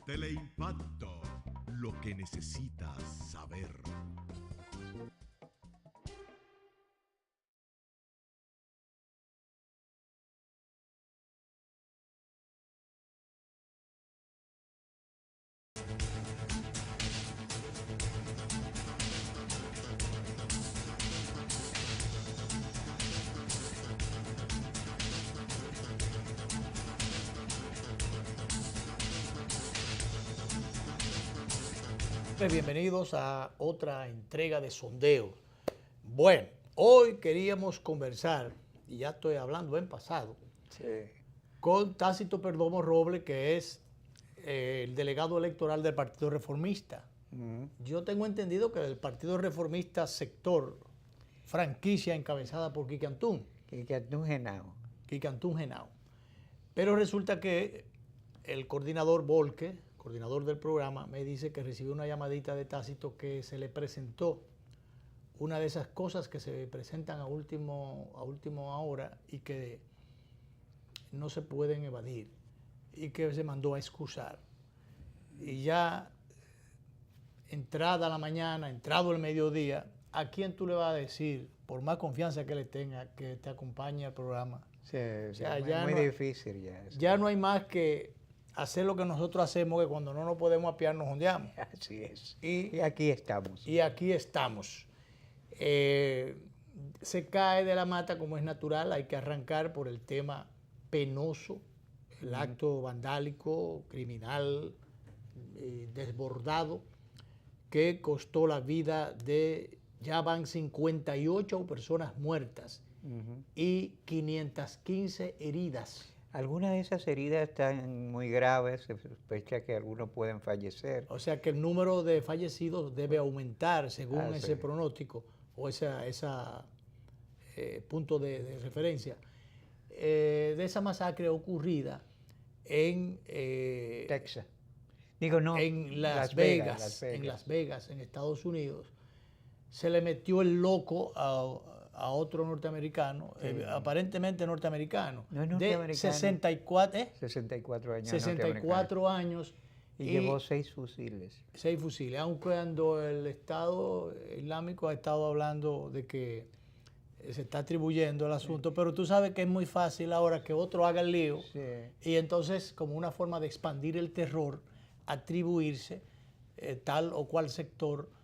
Teleimpacto, lo que necesitas saber. Bienvenidos a otra entrega de Sondeo. Bueno, hoy queríamos conversar, y ya estoy hablando en pasado, con Tácito Perdomo Robles, que es el delegado electoral del Partido Reformista. Yo tengo entendido que el Partido Reformista sector, franquicia encabezada por Quique Antún. Quique Antún Genao. Pero resulta que el coordinador Volque, coordinador del programa, me dice que recibió una llamadita de Tácito que se le presentó una de esas cosas que se presentan a última hora y que no se pueden evadir y que se mandó a excusar. Y ya entrada la mañana, entrado el mediodía, ¿a quién tú le vas a decir, por más confianza que le tenga, que te acompañe al programa? Sí, o sea, ya muy difícil ya. Ya no hay más que hacer lo que nosotros hacemos, que cuando no nos podemos apiar nos ondeamos. Así es. Y aquí estamos. Y aquí estamos. Se cae de la mata como es natural, hay que arrancar por el tema penoso, el acto vandálico, criminal, desbordado, que costó la vida de, ya van 58 personas muertas y 515 heridas. Algunas de esas heridas están muy graves, se sospecha que algunos pueden fallecer. O sea que el número de fallecidos debe aumentar según ese pronóstico o ese punto de referencia. De esa masacre ocurrida en Texas. Digo, no, en Las Vegas, en Estados Unidos. Se le metió el loco a otro norteamericano, aparentemente norteamericano, no es norteamericano, de 64, 64 años. 64 años. Y llevó 6 fusiles. 6 fusiles, aun cuando el Estado Islámico ha estado hablando de que se está atribuyendo el asunto, pero tú sabes que es muy fácil ahora que otro haga el lío, y entonces como una forma de expandir el terror, atribuirse tal o cual sector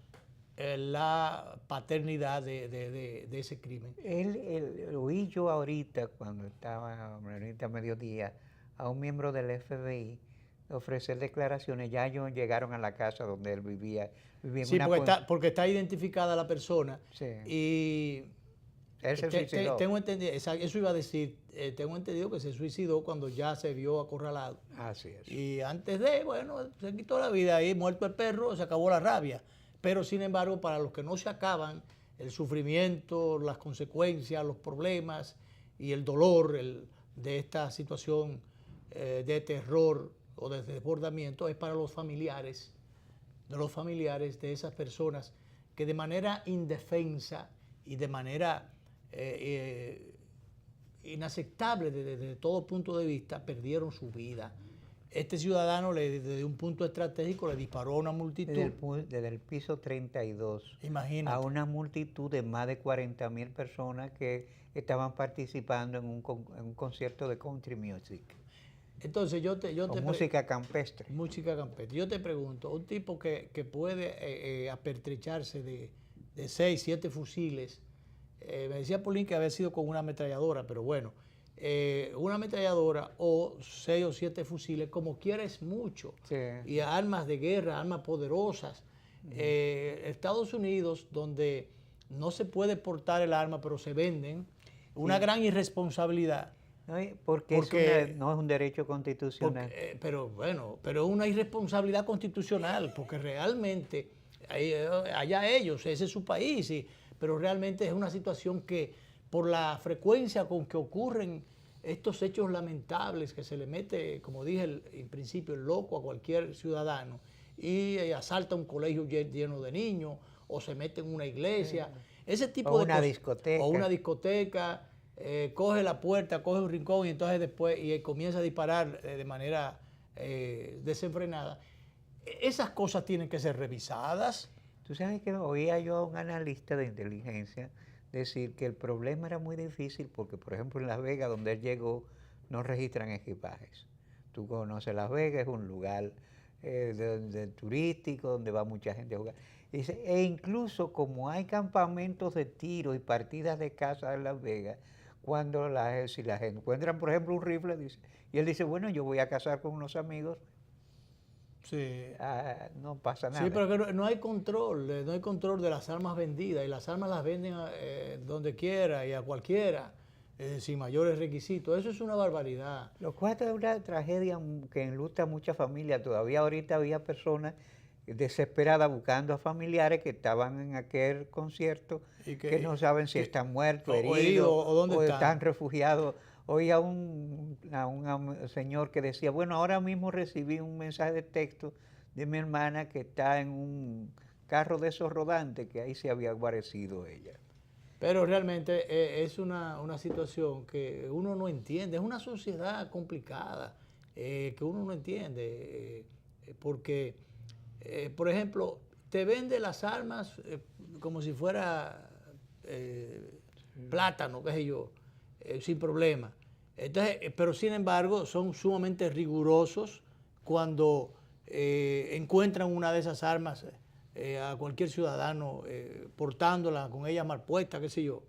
la paternidad de ese crimen. Oí yo ahorita, cuando estaba ahorita a mediodía, a un miembro del FBI ofrecer declaraciones. Ya ellos llegaron a la casa donde él vivía. Sí, porque está identificada la persona. Sí. Y él se suicidó. Tengo entendido, eso iba a decir, tengo entendido que se suicidó cuando ya se vio acorralado. Así es. Y antes se quitó la vida ahí, muerto el perro, se acabó la rabia. Pero sin embargo, para los que no se acaban, el sufrimiento, las consecuencias, los problemas y el dolor de esta situación de terror o de desbordamiento es para los familiares de esas personas que de manera indefensa y de manera inaceptable desde todo punto de vista perdieron su vida. Este ciudadano desde un punto estratégico le disparó a una multitud. Desde el piso 32. Imagínate. A una multitud de más de 40,000 personas que estaban participando en un concierto de country music. Entonces música campestre. Música campestre. Yo te pregunto, un tipo que puede apertrecharse de 6, 7 fusiles, me decía Paulín que había sido con una ametralladora, pero bueno, una ametralladora o 6 o 7 fusiles, como quiera es mucho. Sí. Y armas de guerra, armas poderosas. Estados Unidos, donde no se puede portar el arma, pero se venden, una gran irresponsabilidad. Porque no es un derecho constitucional. Pero una irresponsabilidad constitucional, porque realmente, allá ellos, ese es su país, pero realmente es una situación que, por la frecuencia con que ocurren estos hechos lamentables, que se le mete, como dije en principio, el loco a cualquier ciudadano, y asalta un colegio lleno de niños, o se mete en una iglesia, ese tipo de cosas. Discoteca. O una discoteca. Coge la puerta, coge un rincón y entonces después comienza a disparar de manera desenfrenada. Esas cosas tienen que ser revisadas. Tú sabes que oía yo a un analista de inteligencia decir que el problema era muy difícil porque, por ejemplo, en Las Vegas, donde él llegó, no registran equipajes. Tú conoces Las Vegas, es un lugar turístico donde va mucha gente a jugar. Dice, e incluso como hay campamentos de tiro y partidas de caza en Las Vegas, cuando si las encuentran, por ejemplo, un rifle, dice, y él dice, bueno, yo voy a cazar con unos amigos, Sí. no pasa nada. Sí, pero que no hay control de las armas vendidas, y las armas las venden donde quiera y a cualquiera, sin mayores requisitos. Eso es una barbaridad. Lo cual es una tragedia que enluta a muchas familias. Todavía ahorita había personas desesperadas buscando a familiares que estaban en aquel concierto Y que no saben si están muertos, o heridos, o dónde están refugiados. Oía a un señor que decía, bueno, ahora mismo recibí un mensaje de texto de mi hermana que está en un carro de esos rodantes, que ahí se había guarecido ella. Pero realmente es una situación que uno no entiende, es una sociedad complicada que uno no entiende, porque, por ejemplo, te vende las armas como si fuera plátano, qué sé yo, sin problema. Entonces, pero sin embargo son sumamente rigurosos cuando encuentran una de esas armas a cualquier ciudadano portándola con ella mal puesta, qué sé yo.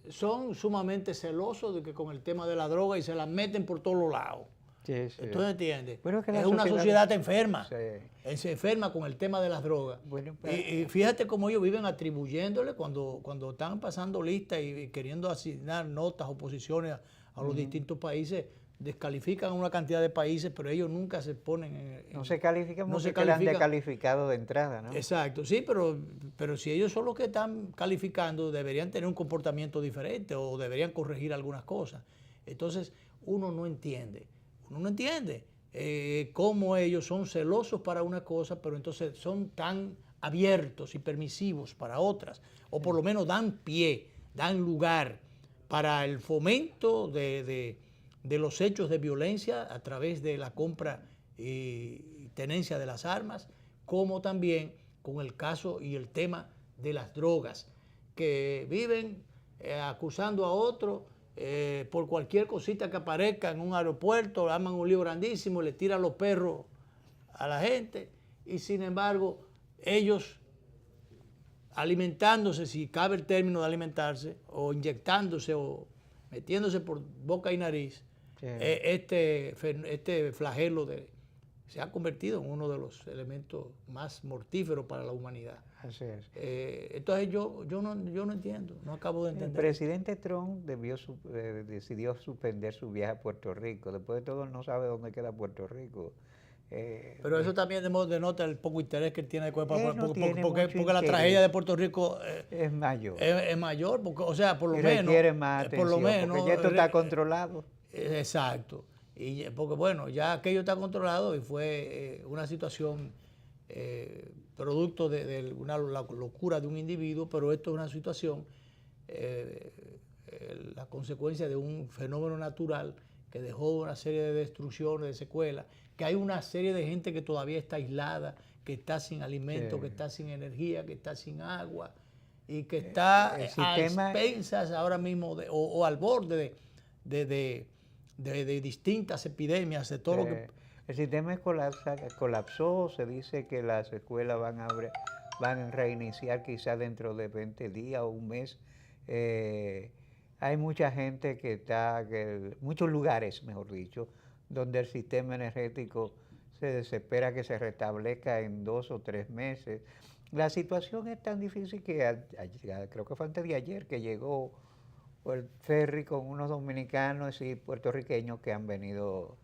Son sumamente celosos de que con el tema de la droga y se la meten por todos los lados. Sí, sí. ¿Tú entiendes? Bueno, que es una sociedad enferma. Sí. Se enferma con el tema de las drogas. Bueno, y fíjate cómo ellos viven atribuyéndole cuando están pasando listas y queriendo asignar notas o posiciones a los distintos países, descalifican a una cantidad de países, pero ellos nunca se ponen no se califican no porque se quedan califican. descalificados de entrada, ¿no? Exacto, sí, pero si ellos son los que están calificando, deberían tener un comportamiento diferente o deberían corregir algunas cosas. Entonces, uno no entiende cómo ellos son celosos para una cosa, pero entonces son tan abiertos y permisivos para otras, o por lo menos dan pie, dan lugar para el fomento de los hechos de violencia a través de la compra y tenencia de las armas, como también con el caso y el tema de las drogas, que viven acusando a otro por cualquier cosita que aparezca en un aeropuerto, arman un lío grandísimo, le tiran los perros a la gente, y sin embargo ellos alimentándose, si cabe el término de alimentarse, o inyectándose o metiéndose por boca y nariz, sí. Este flagelo se ha convertido en uno de los elementos más mortíferos para la humanidad. Así es. Entonces yo no entiendo, no acabo de entender. El presidente Trump decidió suspender su viaje a Puerto Rico. Después de todo, él no sabe dónde queda Puerto Rico. Pero eso también denota el poco interés que él tiene porque la interés. Tragedia de Puerto Rico es mayor. Es mayor, porque, o sea, por lo menos. Requiere más atención, porque ya esto está controlado. Exacto. Y porque bueno, ya aquello está controlado y fue una situación producto de una locura de un individuo, pero esto es una situación, la consecuencia de un fenómeno natural que dejó una serie de destrucciones, de secuelas, que hay una serie de gente que todavía está aislada, que está sin alimento, sí. Que está sin energía, que está sin agua y que está a expensas ahora mismo o al borde de distintas epidemias, de todo lo que... El sistema colapsó, se dice que las escuelas van a reiniciar quizás dentro de 20 días o un mes. Hay mucha gente muchos lugares, mejor dicho, donde el sistema energético se espera que se restablezca en 2 o 3 meses. La situación es tan difícil que creo que fue antes de ayer que llegó el ferry con unos dominicanos y puertorriqueños que han venido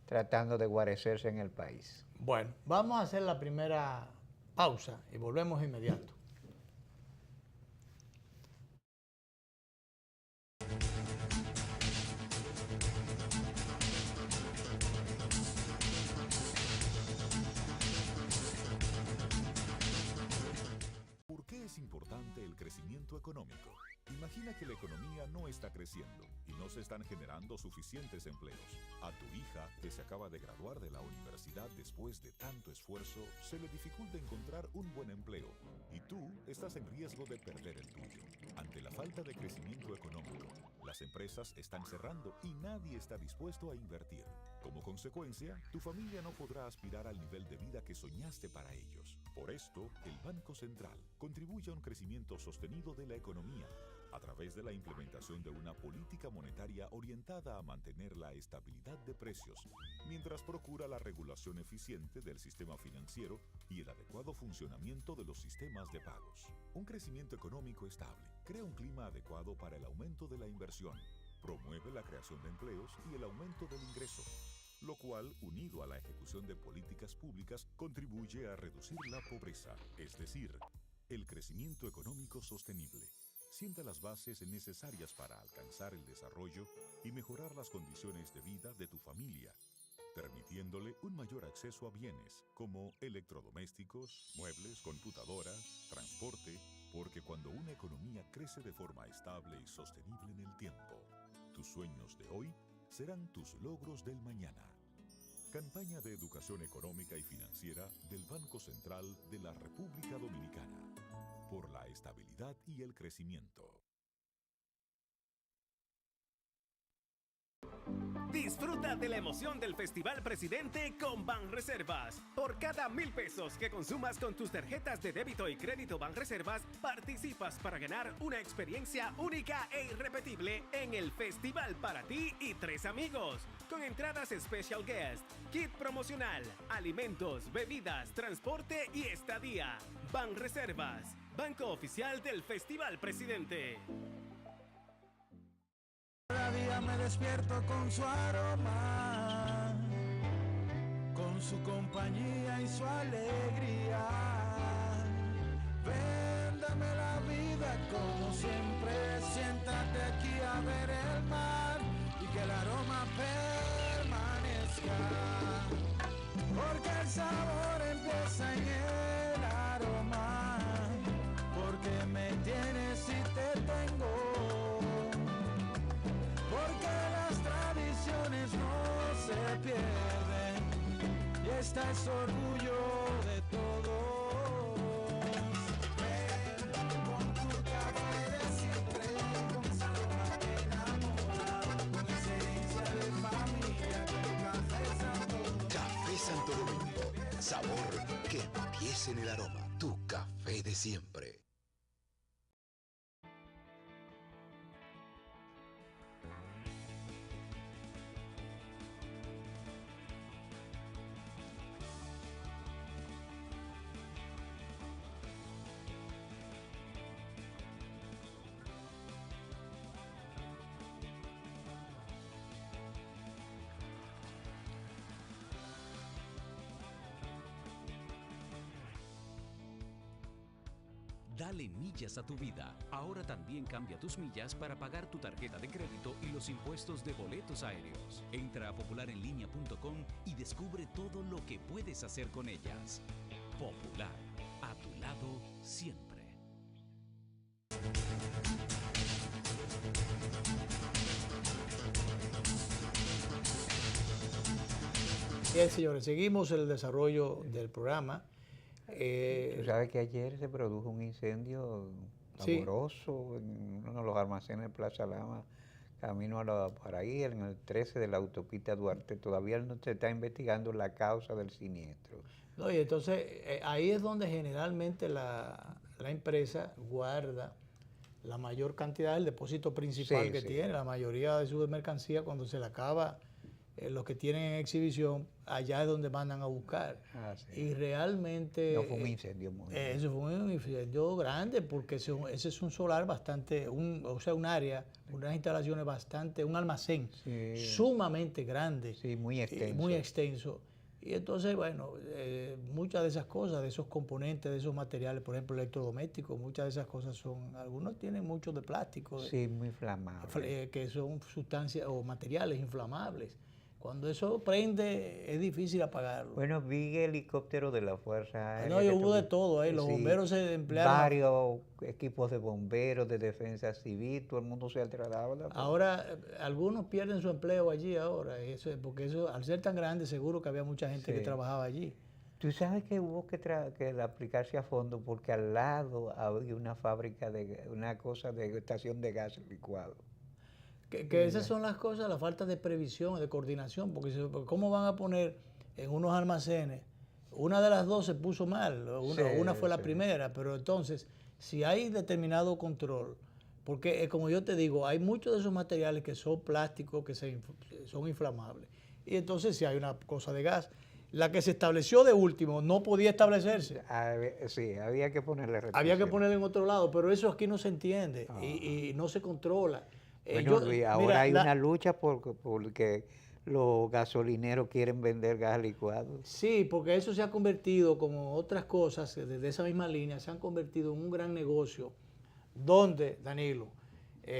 tratando de guarecerse en el país. Bueno, vamos a hacer la primera pausa y volvemos inmediato. ¿Por qué es importante el crecimiento económico? Imagina que la economía no está creciendo y no se están generando suficientes empleos. A tu hija, que se acaba de graduar de la universidad después de tanto esfuerzo, se le dificulta encontrar un buen empleo y tú estás en riesgo de perder el tuyo. Ante la falta de crecimiento económico, las empresas están cerrando y nadie está dispuesto a invertir. Como consecuencia, tu familia no podrá aspirar al nivel de vida que soñaste para ellos. Por esto, el Banco Central contribuye a un crecimiento sostenido de la economía a través de la implementación de una política monetaria orientada a mantener la estabilidad de precios, mientras procura la regulación eficiente del sistema financiero y el adecuado funcionamiento de los sistemas de pagos. Un crecimiento económico estable crea un clima adecuado para el aumento de la inversión, promueve la creación de empleos y el aumento del ingreso, lo cual, unido a la ejecución de políticas públicas, contribuye a reducir la pobreza, es decir, el crecimiento económico sostenible. Sienta las bases necesarias para alcanzar el desarrollo y mejorar las condiciones de vida de tu familia, permitiéndole un mayor acceso a bienes como electrodomésticos, muebles, computadoras, transporte, porque cuando una economía crece de forma estable y sostenible en el tiempo, tus sueños de hoy serán tus logros del mañana. Campaña de Educación Económica y Financiera del Banco Central de la República Dominicana. Por la estabilidad y el crecimiento. Disfruta de la emoción del Festival Presidente con Banreservas. Por cada 1,000 pesos que consumas con tus tarjetas de débito y crédito Banreservas, participas para ganar una experiencia única e irrepetible en el festival para ti y 3 amigos. Con entradas Special Guest, kit promocional, alimentos, bebidas, transporte y estadía. Banreservas, banco oficial del Festival Presidente. Cada día me despierto con su aroma, con su compañía y su alegría. Véndame la vida como siempre, siéntate aquí a ver el mar y que el aroma permanezca. Porque el sabor empieza en el aroma, porque me tienes y te tengo. Porque las tradiciones no se pierden y esta es orgullo de todos. Ven con tu café de siempre, con esa aroma que enamora, con esencia de familia, con Café Santo Domingo. Café Santo Domingo. Sabor que empieza en el aroma. Tu café de siempre. Dale millas a tu vida. Ahora también cambia tus millas para pagar tu tarjeta de crédito y los impuestos de boletos aéreos. Entra a popularenlinea.com y descubre todo lo que puedes hacer con ellas. Popular, a tu lado siempre. Bien, señores, seguimos el desarrollo del programa. Tú sabes que ayer se produjo un incendio pavoroso en uno de los almacenes de Plaza Lama, camino para ahí, en el 13 de la autopista Duarte. Todavía no se está investigando la causa del siniestro. No, y entonces ahí es donde generalmente la empresa guarda la mayor cantidad del depósito principal que tiene. La mayoría de su mercancía, cuando se le acaba los que tienen en exhibición, allá es donde mandan a buscar. Y realmente... No fue un incendio muy grande. Eso fue un incendio grande, porque ese es un solar bastante, o sea, un área, unas instalaciones bastante, un almacén sumamente grande. Sí, muy extenso. Muy extenso. Y entonces, bueno, muchas de esas cosas, de esos componentes, de esos materiales, por ejemplo, electrodomésticos, muchas de esas cosas son, algunos tienen mucho de plástico. Sí, muy inflamables. Que son sustancias o materiales inflamables. Cuando eso prende, es difícil apagarlo. Bueno, vi helicópteros de la Fuerza Aérea. No, que hubo de todo ahí. Los sí, bomberos se emplearon. varios equipos de bomberos, de defensa civil, todo el mundo se agradable. Ahora, algunos pierden su empleo allí ahora, porque eso, al ser tan grande, seguro que había mucha gente que trabajaba allí. Tú sabes que hubo que aplicarse a fondo porque al lado había una fábrica una cosa de estación de gas licuado. Que esas son las cosas, la falta de previsión, de coordinación, porque ¿cómo van a poner en unos almacenes? Una de las dos se puso mal, una fue la primera, pero entonces, si hay determinado control, porque como yo te digo, hay muchos de esos materiales que son plásticos, que son inflamables, y entonces si hay una cosa de gas, la que se estableció de último no podía establecerse. Sí, había que ponerle restricciones. Había que ponerla en otro lado, pero eso aquí no se entiende y no se controla. Bueno, Luis, ahora hay una lucha porque los gasolineros quieren vender gas licuado. Sí, porque eso se ha convertido, como otras cosas de esa misma línea, se han convertido en un gran negocio donde, Danilo,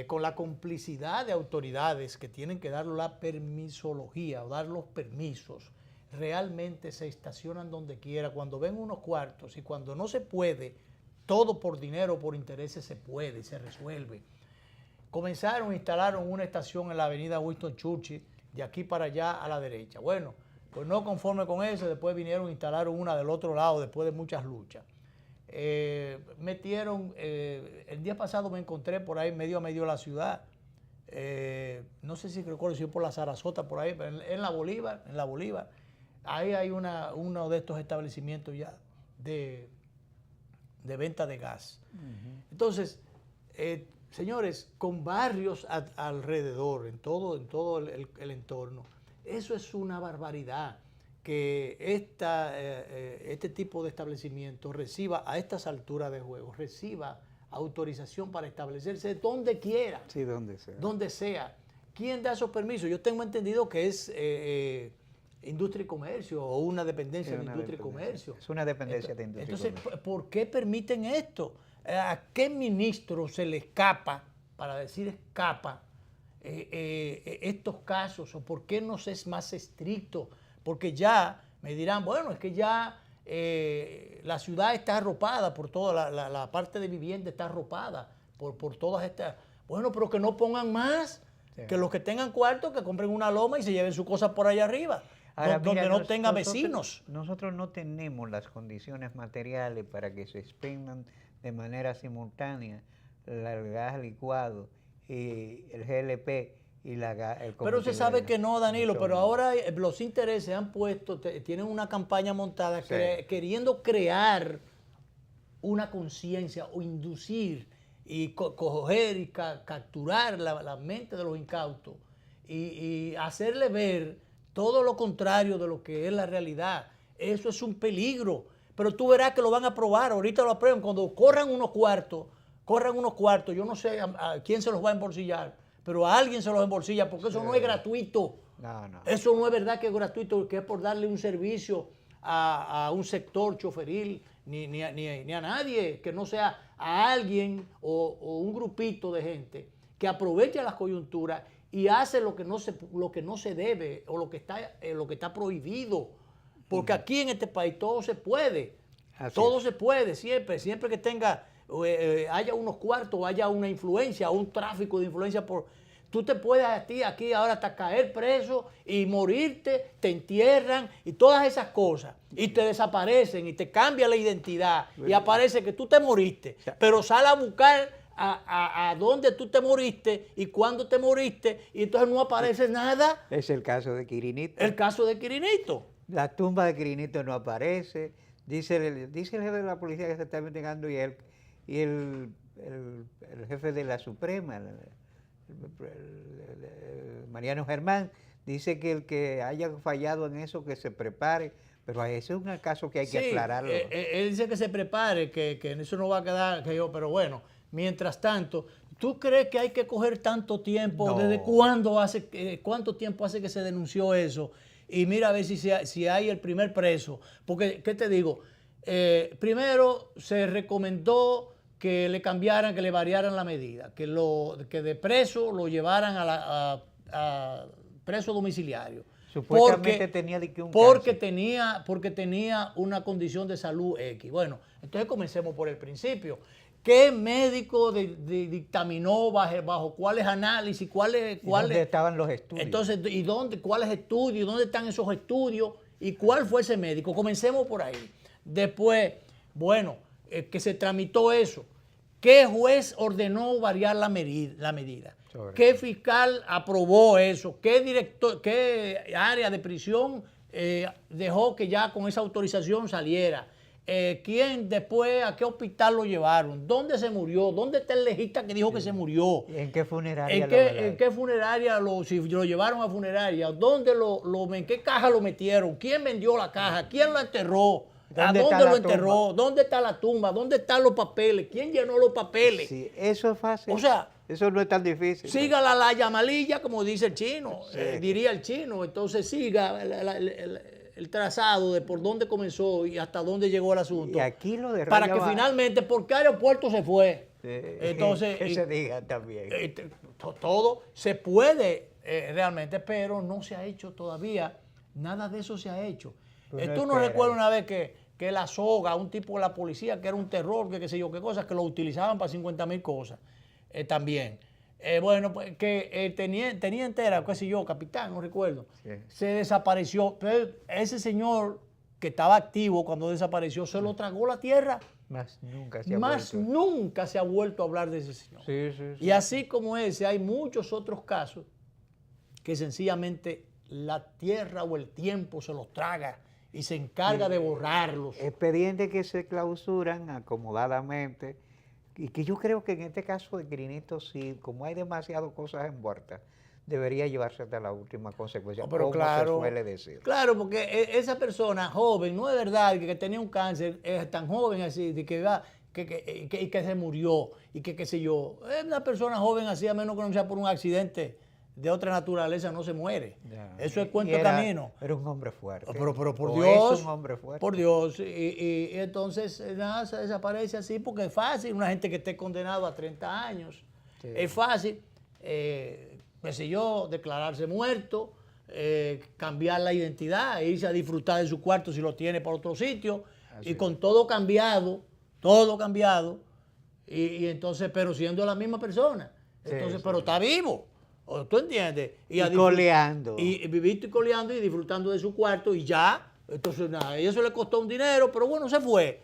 con la complicidad de autoridades que tienen que dar la permisología o dar los permisos, realmente se estacionan donde quiera, cuando ven unos cuartos y cuando no se puede, todo por dinero, por intereses se puede y se resuelve. Instalaron una estación en la avenida Winston Churchill, de aquí para allá a la derecha. Bueno, pues no conforme con eso, después vinieron e instalaron una del otro lado, después de muchas luchas. El día pasado me encontré por ahí medio a medio de la ciudad, no sé si recuerdo si por la Sarasota, por ahí, pero en la Bolívar, ahí hay uno de estos establecimientos ya de venta de gas. Entonces, señores, con barrios alrededor, en todo el entorno, eso es una barbaridad que este tipo de establecimiento reciba a estas alturas de juego, reciba autorización para establecerse donde quiera. Sí, donde sea. Donde sea. ¿Quién da esos permisos? Yo tengo entendido que es Industria y Comercio o una dependencia de Industria y Comercio. Es una dependencia de Industria y Comercio. Entonces, ¿por qué permiten esto? ¿A qué ministro se le escapa, para decir escapa, estos casos? ¿O por qué no se es más estricto? Porque ya me dirán, bueno, es que ya la ciudad está arropada por toda la parte de vivienda, está arropada por todas estas. Bueno, pero que no pongan más, que los que tengan cuartos, que compren una loma y se lleven sus cosas por allá arriba. Ahora, donde no tenga vecinos. Nosotros no tenemos las condiciones materiales para que se expendan de manera simultánea el gas licuado y el GLP y el combustible. Pero se sabe que no, Danilo, pero ahora los intereses han puesto, tienen una campaña montada queriendo crear una conciencia o inducir y coger y capturar la mente de los incautos y hacerle ver todo lo contrario de lo que es la realidad. Eso es un peligro. Pero tú verás que lo van a aprobar, ahorita lo aprueban. Cuando corran unos cuartos, yo no sé a quién se los va a embolsillar, pero a alguien se los embolsilla, porque eso no es gratuito. No. Eso no es verdad que es gratuito, que es por darle un servicio a un sector choferil, ni a nadie, que no sea a alguien o un grupito de gente que aprovecha las coyunturas y hace lo que no se debe o lo que está prohibido. Porque aquí en este país todo se puede. Todo se puede, siempre que haya unos cuartos, haya una influencia, un tráfico de influencia. Tú te puedes aquí ahora hasta caer preso y morirte, te entierran y todas esas cosas. Y te desaparecen y te cambia la identidad. Y aparece que tú te moriste. Pero sale a buscar a dónde tú te moriste y cuándo te moriste y entonces no aparece nada. Es el caso de Quirinito. El caso de Quirinito. La tumba de Quirinito no aparece. Dice el jefe de la policía que se está investigando y el jefe de la Suprema, Mariano Germán, dice que el que haya fallado en eso, que se prepare. Pero ese es un caso que hay que aclararlo. Él dice que se prepare, que en eso no va a quedar, pero bueno, mientras tanto, ¿tú crees que hay que coger tanto tiempo? No. ¿Desde cuánto tiempo hace que se denunció eso? Y mira a ver si hay el primer preso. Porque, ¿qué te digo? Primero se recomendó que le cambiaran, que le variaran la medida, que de preso lo llevaran a preso domiciliario. Supuestamente tenía de que un porque cáncer. tenía una condición de salud X. Bueno, entonces comencemos por el principio. ¿Qué médico dictaminó bajo cuáles análisis, ¿Dónde estaban los estudios? Entonces, ¿y cuáles estudios? ¿Dónde están esos estudios? ¿Y cuál fue ese médico? Comencemos por ahí. Después, bueno, que se tramitó eso. ¿Qué juez ordenó variar la medida? ¿Qué fiscal aprobó eso? ¿Qué área de prisión dejó que ya con esa autorización saliera? ¿Quién después, a qué hospital lo llevaron? ¿Dónde se murió? ¿Dónde está el legista que dijo que se murió? ¿En qué funeraria? ¿En qué funeraria si lo llevaron a funeraria? ¿Dónde en qué caja lo metieron? ¿Quién vendió la caja? ¿Quién lo enterró? ¿A dónde lo enterró? ¿Dónde está la tumba? ¿Dónde están los papeles? ¿Quién llenó los papeles? Sí, eso es fácil. O sea, eso no es tan difícil. Siga la llamalilla, como dice el chino, diría el chino. Entonces siga el trazado de por dónde comenzó y hasta dónde llegó el asunto. Y aquí lo de para que finalmente, ¿por qué aeropuerto se fue? Entonces, que se diga también. Todo se puede realmente, pero no se ha hecho todavía. Nada de eso se ha hecho. Tú no recuerdas una vez que la soga, un tipo de la policía que era un terror, que qué sé yo, qué cosas, que lo utilizaban para 50,000 cosas también. Bueno, pues que tenía entera, qué sé yo, capitán, no recuerdo, se desapareció. Pero ese señor que estaba activo cuando desapareció, se lo tragó la tierra. Más nunca se ha vuelto a hablar de ese señor. Sí. Y así como ese, hay muchos otros casos que sencillamente la tierra o el tiempo se los traga y se encarga de borrarlos. Expedientes que se clausuran acomodadamente. Y que yo creo que en este caso de Quirinisto, sí, como hay demasiadas cosas envueltas, debería llevarse hasta la última consecuencia, pero como claro, se suele decir. Claro, porque esa persona joven, no es verdad que tenía un cáncer, es tan joven así, de que se murió y que qué sé yo. Es una persona joven así, a menos que no sea por un accidente de otra naturaleza, no se muere. Ya. Eso es cuento de camino. Era un hombre fuerte. Pero por Dios. Es un hombre fuerte. Por Dios. Y entonces nada, se desaparece así porque es fácil. Una gente que esté condenado a 30 años. Sí. Es fácil, qué sé yo, declararse muerto, cambiar la identidad, irse a disfrutar de su cuarto si lo tiene para otro sitio. Así y con todo cambiado. Y entonces, pero siendo la misma persona. Entonces, pero está vivo. ¿Tú entiendes? Y coleando. Y viviste coleando y disfrutando de su cuarto y ya. Entonces, nada, y eso le costó un dinero, pero bueno, se fue.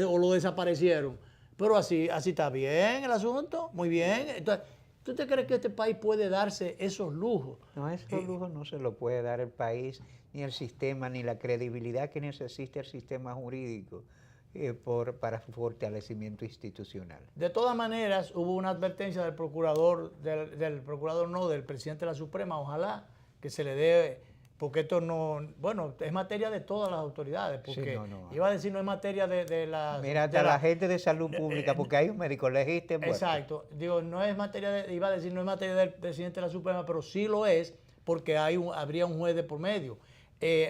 O lo desaparecieron. Pero así está bien el asunto, muy bien. Entonces, ¿tú te crees que este país puede darse esos lujos? No, esos lujos no se lo puede dar el país, ni el sistema, ni la credibilidad que necesita el sistema jurídico. Para fortalecimiento institucional. De todas maneras, hubo una advertencia del procurador, del presidente de la Suprema, ojalá que se le dé, porque esto no, bueno, es materia de todas las autoridades, porque iba a decir no es materia de la... Mira, hasta la gente de salud pública, porque hay un médico legista muerto. Exacto, digo, no es materia iba a decir no es materia del presidente de la Suprema, pero sí lo es, porque habría un juez de por medio,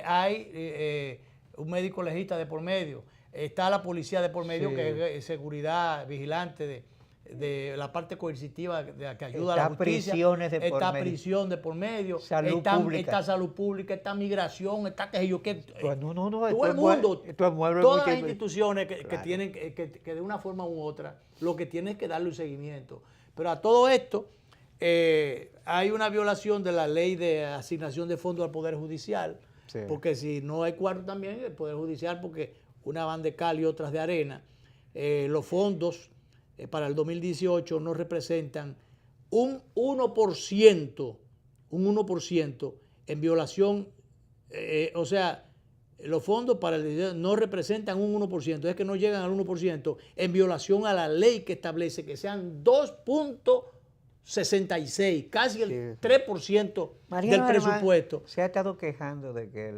hay un médico legista de por medio. Está la policía de por medio, que es seguridad, vigilante de la parte coercitiva que ayuda a la justicia. Está prisión de por medio. Salud pública. Está salud pública, está migración, está qué sé yo qué. No, todo el mundo, todas las instituciones que tienen que de una forma u otra, lo que tienen es que darle un seguimiento. Pero a todo esto hay una violación de la ley de asignación de fondos al Poder Judicial, porque si no hay cuarto también, el Poder Judicial, porque una van de cal y otras de arena, los fondos para el 2018 no representan un 1% en violación, o sea, los fondos para el 2018 no representan un 1%, es que no llegan al 1% en violación a la ley que establece que sean 2.66, casi el 3% del presupuesto. Se ha estado quejando de que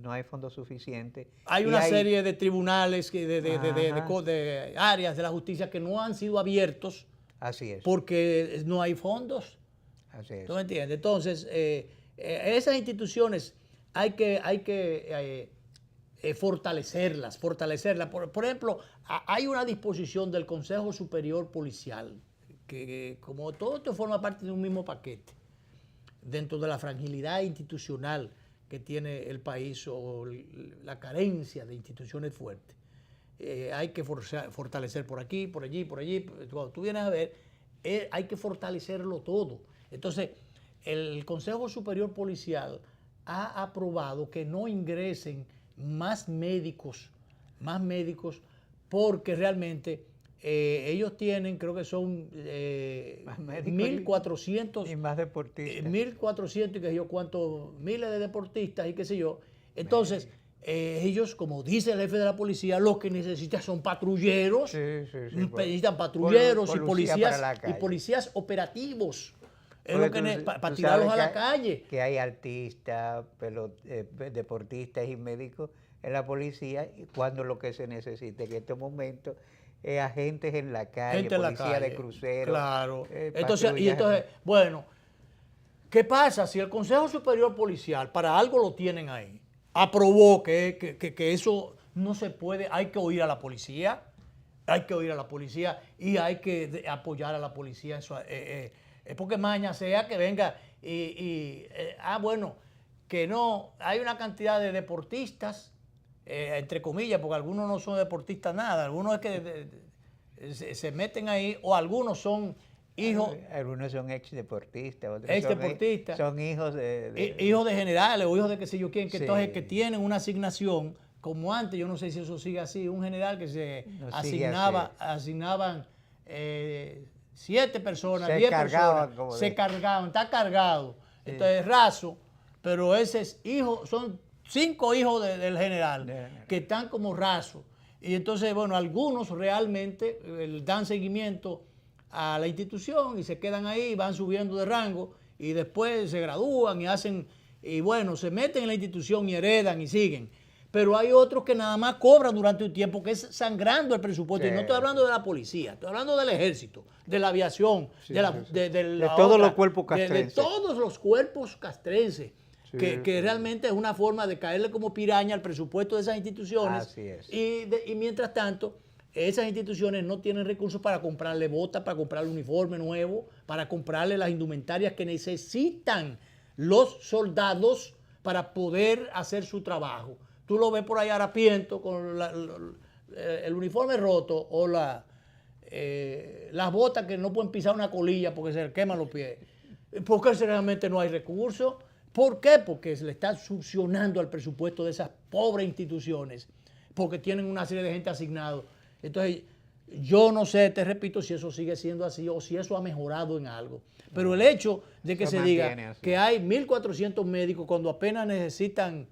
no hay fondos suficientes. Hay una serie de tribunales, de áreas de la justicia que no han sido abiertos. Así es. Porque no hay fondos. Así es. ¿Tú me entiendes? Entonces, esas instituciones hay que fortalecerlas. Por ejemplo, hay una disposición del Consejo Superior Policial, que como todo esto forma parte de un mismo paquete, dentro de la fragilidad institucional que tiene el país o la carencia de instituciones fuertes. Hay que fortalecer por aquí, por allí, por allí. Cuando tú vienes a ver, hay que fortalecerlo todo. Entonces, el Consejo Superior Policial ha aprobado que no ingresen más médicos, porque realmente ellos tienen, creo que son 1.400 y más deportistas. 1.400 y qué sé yo cuántos miles de deportistas y qué sé yo. Entonces, ellos, como dice el jefe de la policía, lo que necesitan son patrulleros, necesitan patrulleros y policías operativos. Es lo que para tirarlos a la calle. Que hay artistas, deportistas y médicos en la policía, cuando lo que se necesita en este momento es agentes en la calle, policía de crucero. Claro. Entonces, bueno, ¿qué pasa? Si el Consejo Superior Policial, para algo lo tienen ahí, aprobó que eso no se puede, hay que oír a la policía, y hay que apoyar a la policía. Eso, porque mañana sea que venga bueno, que no, hay una cantidad de deportistas, entre comillas, porque algunos no son deportistas nada, algunos es que se meten ahí, o algunos son hijos. Algunos son ex deportistas, son hijos hijos de generales o hijos de qué sé yo quién, que entonces que tienen una asignación, como antes, yo no sé si eso sigue así, un general que se asignaban 7 personas, 10 personas, se cargaban, está cargado. Entonces, raso, pero ese es hijo, son 5 hijos del general que están como rasos. Y entonces, bueno, algunos realmente dan seguimiento a la institución y se quedan ahí, van subiendo de rango y después se gradúan y bueno, se meten en la institución y heredan y siguen. Pero hay otros que nada más cobran durante un tiempo, que es sangrando el presupuesto. Y no estoy hablando de la policía, estoy hablando del ejército, de la aviación, de todos los cuerpos castrenses. De todos los cuerpos castrenses. Que realmente es una forma de caerle como piraña al presupuesto de esas instituciones. Así es. Y mientras tanto, esas instituciones no tienen recursos para comprarle botas, para comprarle uniforme nuevo, para comprarle las indumentarias que necesitan los soldados para poder hacer su trabajo. Tú lo ves por ahí harapiento con el uniforme roto o las botas que no pueden pisar una colilla porque se le queman los pies. Porque realmente no hay recursos. ¿Por qué? Porque se le está succionando al presupuesto de esas pobres instituciones, porque tienen una serie de gente asignado. Entonces, yo no sé, te repito, si eso sigue siendo así o si eso ha mejorado en algo. Pero el hecho de que se diga que hay 1.400 médicos cuando apenas necesitan,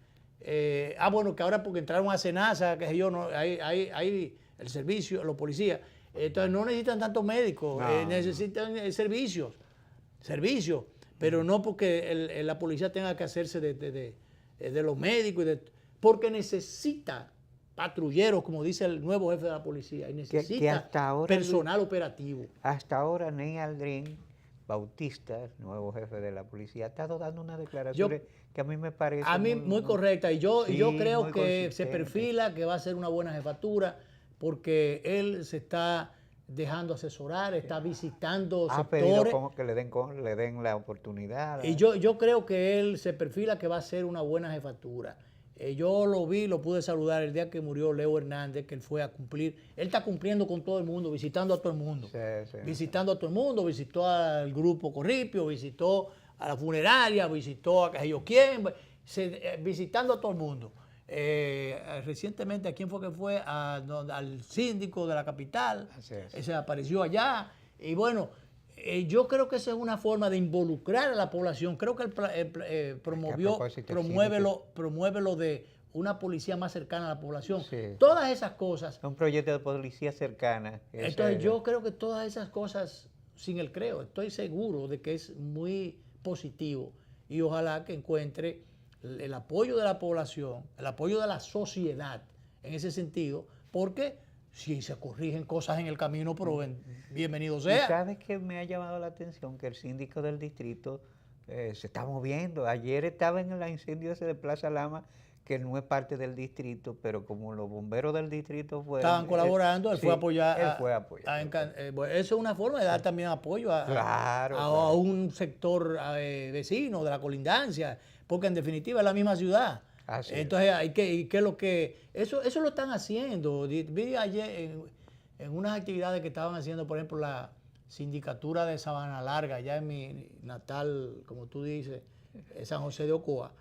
bueno, que ahora porque entraron a Senasa, que yo no, hay el servicio, los policías, entonces no necesitan tantos médicos, necesitan servicios. Pero no porque la policía tenga que hacerse de los médicos, porque necesita patrulleros, como dice el nuevo jefe de la policía, y necesita personal operativo. Hasta ahora, Ney Aldrin Bautista, nuevo jefe de la policía, ha estado dando una declaración que a mí me parece muy correcta, y yo creo que se perfila que va a ser una buena jefatura, porque él se está dejando asesorar, está visitando sectores. Ha pedido como que le den la oportunidad. Y yo creo que él se perfila que va a ser una buena jefatura. Yo lo vi, lo pude saludar el día que murió Leo Hernández, que él fue a cumplir. Él está cumpliendo con todo el mundo, visitando a todo el mundo. Visitando a todo el mundo, visitó al grupo Corripio, visitó a la funeraria, visitó a yo quién, visitando a todo el mundo. Recientemente, ¿a quién fue que fue? Al síndico de la capital. Se apareció allá. Y bueno, yo creo que esa es una forma de involucrar a la población. Creo que él promueve lo de una policía más cercana a la población. Todas esas cosas. Un proyecto de policía cercana. Entonces yo creo que todas esas cosas, sin el creo, estoy seguro de que es muy positivo. Y ojalá que encuentre el apoyo de la población, el apoyo de la sociedad en ese sentido, porque si se corrigen cosas en el camino, pero bienvenido sea. ¿Y sabes qué me ha llamado la atención? Que el síndico del distrito se está moviendo. Ayer estaba en el incendio ese de Plaza Lama, que no es parte del distrito, pero como los bomberos del distrito fueron... Estaban colaborando, él sí, fue a apoyar. Él fue a apoyar. Bueno, eso es una forma de dar también apoyo a un sector vecino de la colindancia, porque en definitiva es la misma ciudad. Así Entonces, eso lo están haciendo. Vi ayer en unas actividades que estaban haciendo, por ejemplo, la sindicatura de Sabana Larga, allá en mi natal, como tú dices, San José de Ocoa.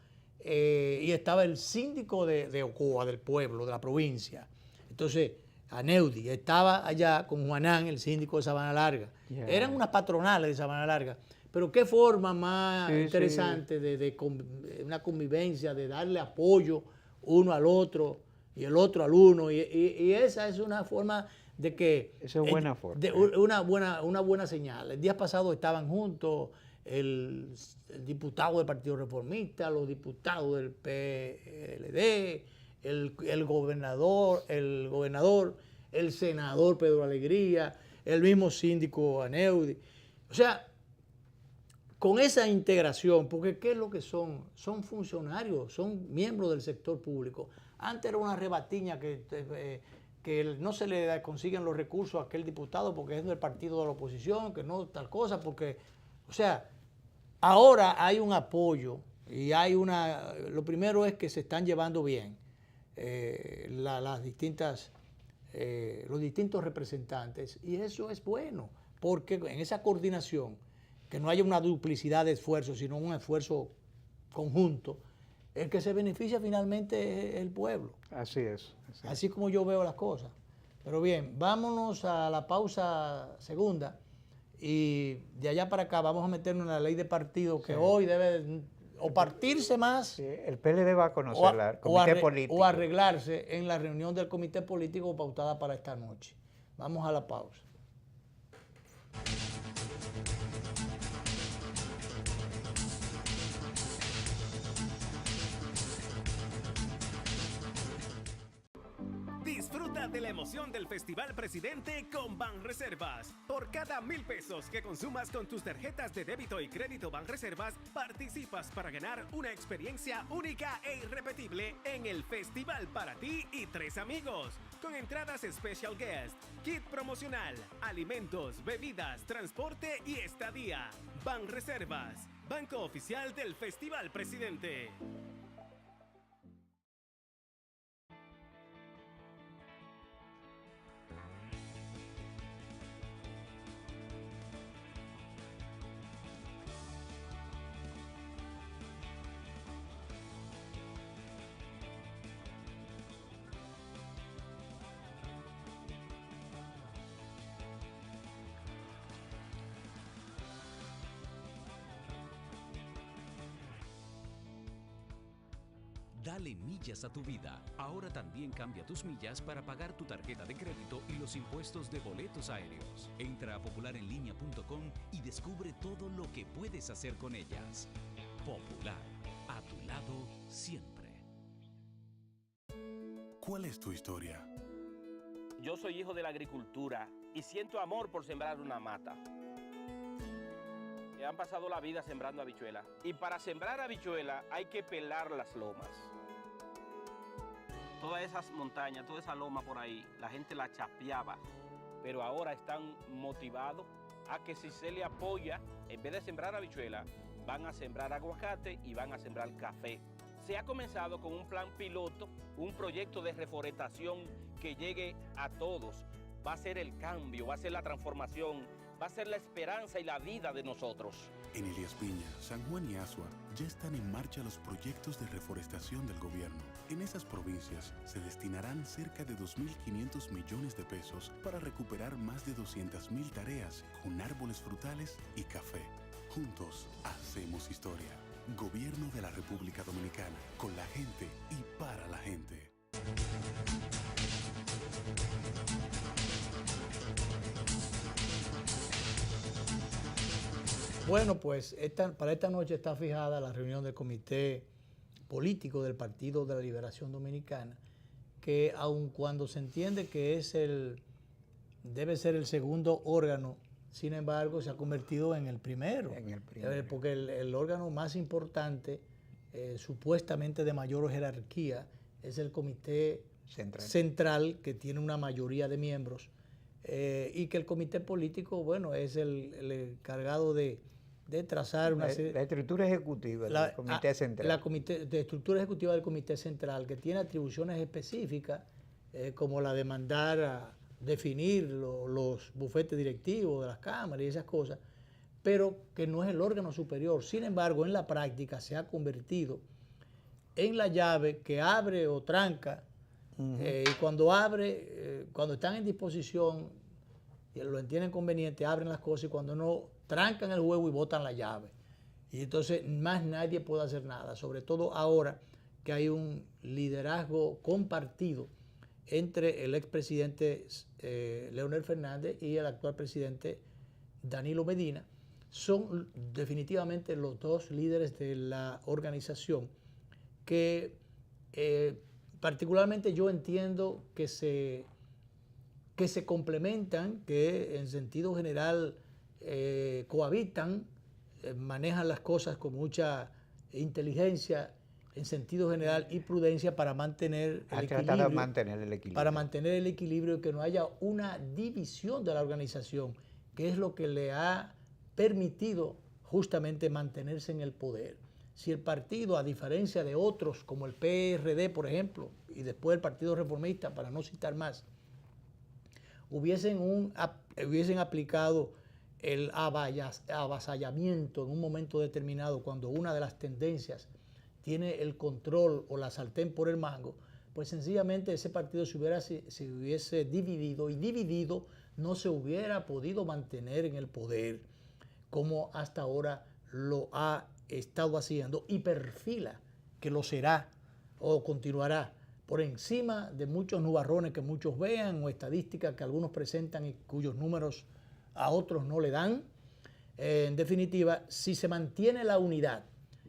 Y estaba el síndico de Ocoa, del pueblo, de la provincia. Entonces, Aneudi estaba allá con Juanán, el síndico de Sabana Larga. Eran unas patronales de Sabana Larga. Pero qué forma más interesante de una convivencia, de darle apoyo uno al otro y el otro al uno. Y esa es una forma de que... Esa es buena forma. Una buena señal. El día pasado estaban juntos el diputado del Partido Reformista, los diputados del PLD, el gobernador, el senador Pedro Alegría, el mismo síndico Aneudi. O sea, con esa integración, porque ¿qué es lo que son? Son funcionarios, son miembros del sector público. Antes era una rebatiña que no se le consiguen los recursos a aquel diputado porque es del partido de la oposición, que no tal cosa, porque, o sea, ahora hay un apoyo y lo primero es que se están llevando bien los distintos representantes, y eso es bueno, porque en esa coordinación, que no haya una duplicidad de esfuerzos, sino un esfuerzo conjunto, el que se beneficia finalmente es el pueblo. Así es. Así como yo veo las cosas. Pero bien, vámonos a la pausa segunda y de allá para acá vamos a meternos en la ley de partido que hoy debe o partirse más. Sí, el PLD va a conocer el comité político. O arreglarse en la reunión del comité político pautada para esta noche. Vamos a la pausa. Disfruta de la emoción del Festival Presidente con Banreservas. Por cada 1,000 pesos que consumas con tus tarjetas de débito y crédito Banreservas, participas para ganar una experiencia única e irrepetible en el festival para ti y 3 amigos. Con entradas Special Guest, kit promocional, alimentos, bebidas, transporte y estadía. Banreservas, banco oficial del Festival Presidente. Dale millas a tu vida. Ahora también cambia tus millas para pagar tu tarjeta de crédito y los impuestos de boletos aéreos. Entra a popularenlinea.com y descubre todo lo que puedes hacer con ellas. Popular, a tu lado siempre. ¿Cuál es tu historia? Yo soy hijo de la agricultura y siento amor por sembrar una mata. Han pasado la vida sembrando habichuelas. Y para sembrar habichuelas hay que pelar las lomas. Todas esas montañas, toda esa loma por ahí, la gente la chapeaba. Pero ahora están motivados a que si se le apoya, en vez de sembrar habichuelas, van a sembrar aguacate y van a sembrar café. Se ha comenzado con un plan piloto, un proyecto de reforestación que llegue a todos. Va a ser el cambio, va a ser la transformación, va a ser la esperanza y la vida de nosotros. En Elías Piña, San Juan y Asua ya están en marcha los proyectos de reforestación del gobierno. En esas provincias se destinarán cerca de 2.500 millones de pesos para recuperar más de 200.000 tareas con árboles frutales y café. Juntos hacemos historia. Gobierno de la República Dominicana, con la gente y para la gente. Bueno, pues para esta noche está fijada la reunión del comité político del Partido de la Liberación Dominicana, que aun cuando se entiende que debe ser el segundo órgano, sin embargo se ha convertido en el primero. Porque el órgano más importante supuestamente de mayor jerarquía es el comité central, que tiene una mayoría de miembros, y que el comité político, bueno, es el encargado de trazar una serie... La estructura ejecutiva del comité central. La estructura ejecutiva del comité central, que tiene atribuciones específicas, como la de mandar a definir los bufetes directivos de las cámaras y esas cosas, pero que no es el órgano superior. Sin embargo, en la práctica se ha convertido en la llave que abre o tranca, y cuando abre, cuando están en disposición y lo entienden conveniente, abren las cosas, y cuando no, trancan el juego y botan la llave. Y entonces más nadie puede hacer nada, sobre todo ahora que hay un liderazgo compartido entre el expresidente Leonel Fernández y el actual presidente Danilo Medina. Son definitivamente los dos líderes de la organización que particularmente yo entiendo que se complementan, que en sentido general cohabitan, manejan las cosas con mucha inteligencia en sentido general y prudencia para mantener el equilibrio. Para mantener el equilibrio y que no haya una división de la organización, que es lo que le ha permitido justamente mantenerse en el poder. Si el partido, a diferencia de otros como el PRD, por ejemplo, y después el Partido Reformista, para no citar más, hubiesen aplicado el avasallamiento en un momento determinado, cuando una de las tendencias tiene el control o la sartén por el mango, pues sencillamente ese partido se hubiese dividido, y dividido no se hubiera podido mantener en el poder como hasta ahora lo ha estado haciendo, y perfila que lo será o continuará por encima de muchos nubarrones que muchos vean, o estadísticas que algunos presentan y cuyos números a otros no le dan. En definitiva, si se mantiene la unidad,